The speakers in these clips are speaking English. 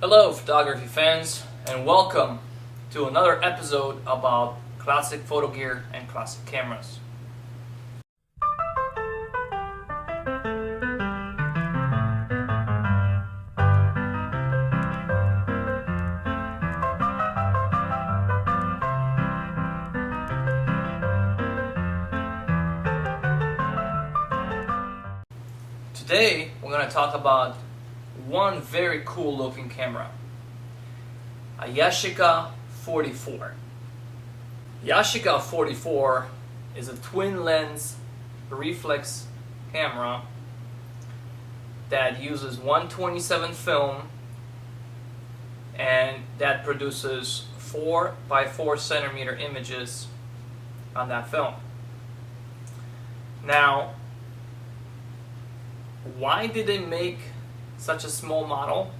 Hello photography fans, and welcome to another episode about classic photo gear and classic cameras. Today we're going to talk about one very cool looking camera, a Yashica 44. Yashica 44 is a twin lens reflex camera that uses 127 film and that produces 4 by 4 centimeter images on that film. Now, why did they make such a small model?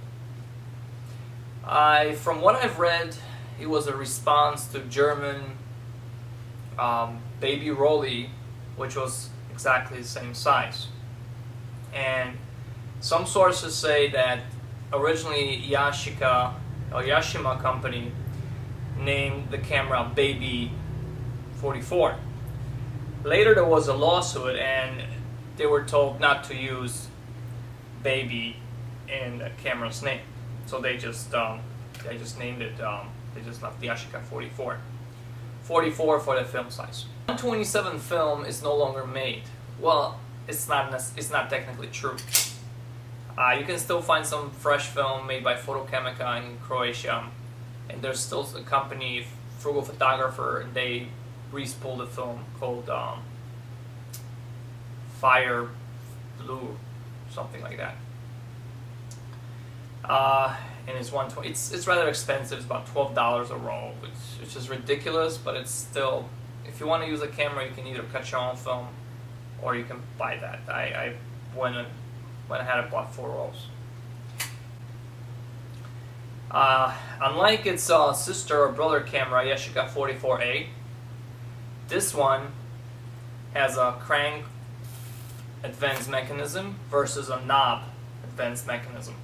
From what I've read, it was a response to German Baby Rolly, which was exactly the same size. And some sources say that originally Yashica or Yashima company named the camera Baby 44. Later there was a lawsuit and they were told not to use Baby in the camera's name, so they just named it. They just left the Yashica 44. 44 for the film size. 127 film is no longer made. Well, it's not technically true. You can still find some fresh film made by Photochemica in Croatia, and there's still a company, Frugal Photographer, and they re-spooled a film called Fire Blue, something like that. And it's 120. It's rather expensive. It's about $12 a roll, which is ridiculous. But it's still, if you want to use a camera, you can either cut your own film, or you can buy that. I went ahead and bought 4 rolls. Unlike its sister or brother camera, Yashica 44A, this one has a crank advanced mechanism versus a knob advanced mechanism.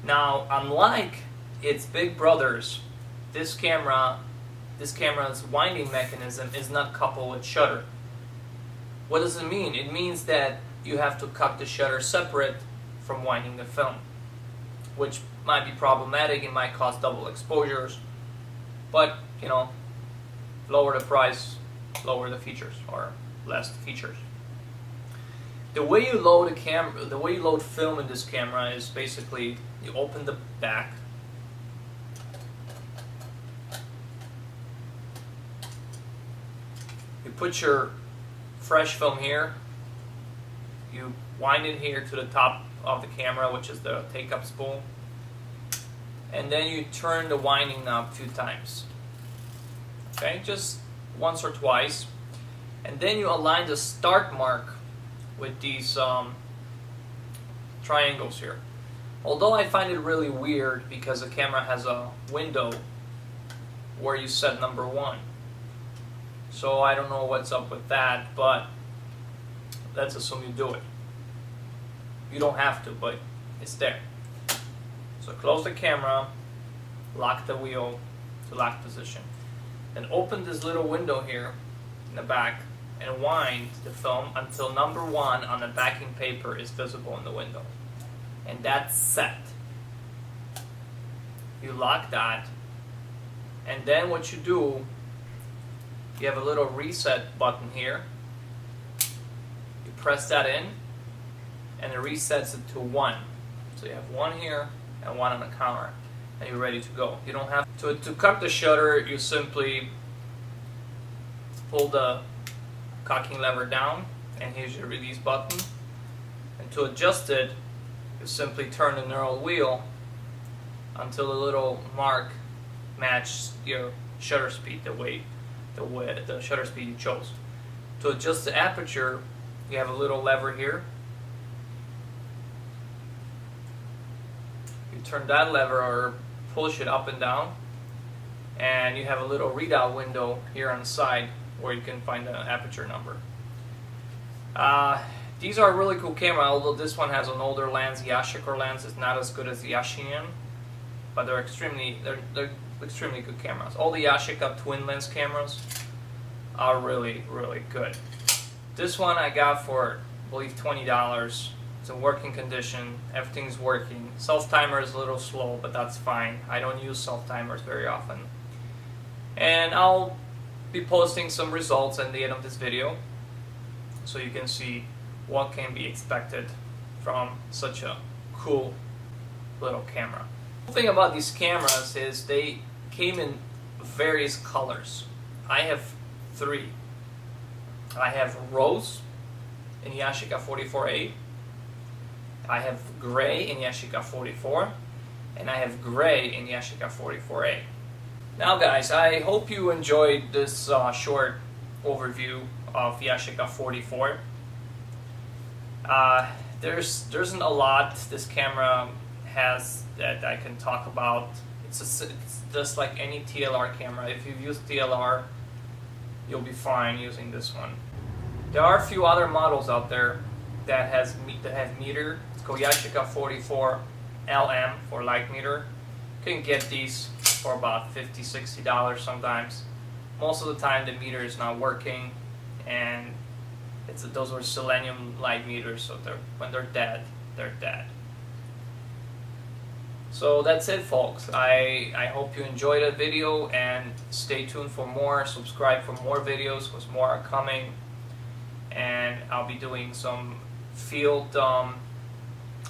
Now, unlike its big brothers, this camera's winding mechanism is not coupled with shutter. What does it mean? It means that you have to cut the shutter separate from winding the film, which might be problematic. It might cause double exposures, but lower the price, lower the features, or less features. The way you load film in this camera is basically you open the back, you put your fresh film here, you wind it here to the top of the camera, which is the take-up spool, and then you turn the winding knob 2 times. Okay, just once or twice, and then you align the start mark with these triangles here. Although I find it really weird because the camera has a window where you set number 1. So I don't know what's up with that, but let's assume you do it. You don't have to, but it's there. So close the camera, lock the wheel to lock position, then open this little window here in the back and wind the film until number 1 on the backing paper is visible in the window. And that's set. You lock that, and then what you do, you have a little reset button here. You press that in, and it resets it to 1. So you have 1 here and 1 on the counter, and you're ready to go. You don't have to cut the shutter. You simply pull the cocking lever down, and here's your release button. And to adjust it, you simply turn the knurled wheel until the little mark matches your shutter speed, the shutter speed you chose. To adjust the aperture, you have a little lever here. You turn that lever or push it up and down, and you have a little readout window here on the side where you can find the aperture number. These are a really cool camera, although this one has an older lens. Yashica lens is not as good as the Yashica. but they're extremely good cameras. All the Yashica twin lens cameras are really good. This one I got for, I believe, $20. It's in working condition. Everything's working. Self timer is a little slow, but that's fine. I don't use self timers very often. And I'll be posting some results at the end of this video, so you can see what can be expected from such a cool little camera. The thing about these cameras is they came in various colors. I have 3. I have rose in Yashica 44A, I have gray in Yashica 44, and I have gray in Yashica 44A. Now guys, I hope you enjoyed this short overview of Yashica 44. There isn't a lot this camera has that I can talk about. It's just like any TLR camera. If you've used TLR, you'll be fine using this one. There are a few other models out there that have meter. It's called Yashica 44 LM for light meter. You can get these for about $50, $60 sometimes. Most of the time the meter is not working, and those are selenium light meters, so when they're dead, they're dead. So that's it, folks. I hope you enjoyed the video, and stay tuned for more. Subscribe for more videos, because more are coming. And I'll be doing some field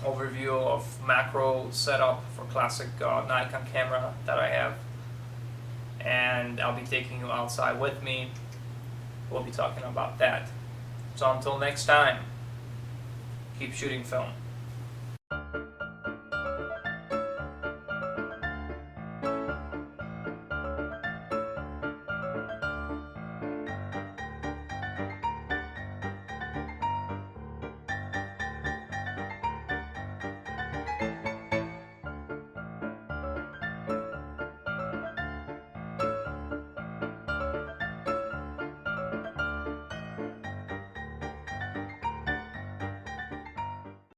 overview of macro setup for classic Nikon camera that I have. And I'll be taking you outside with me. We'll be talking about that. So until next time, keep shooting film.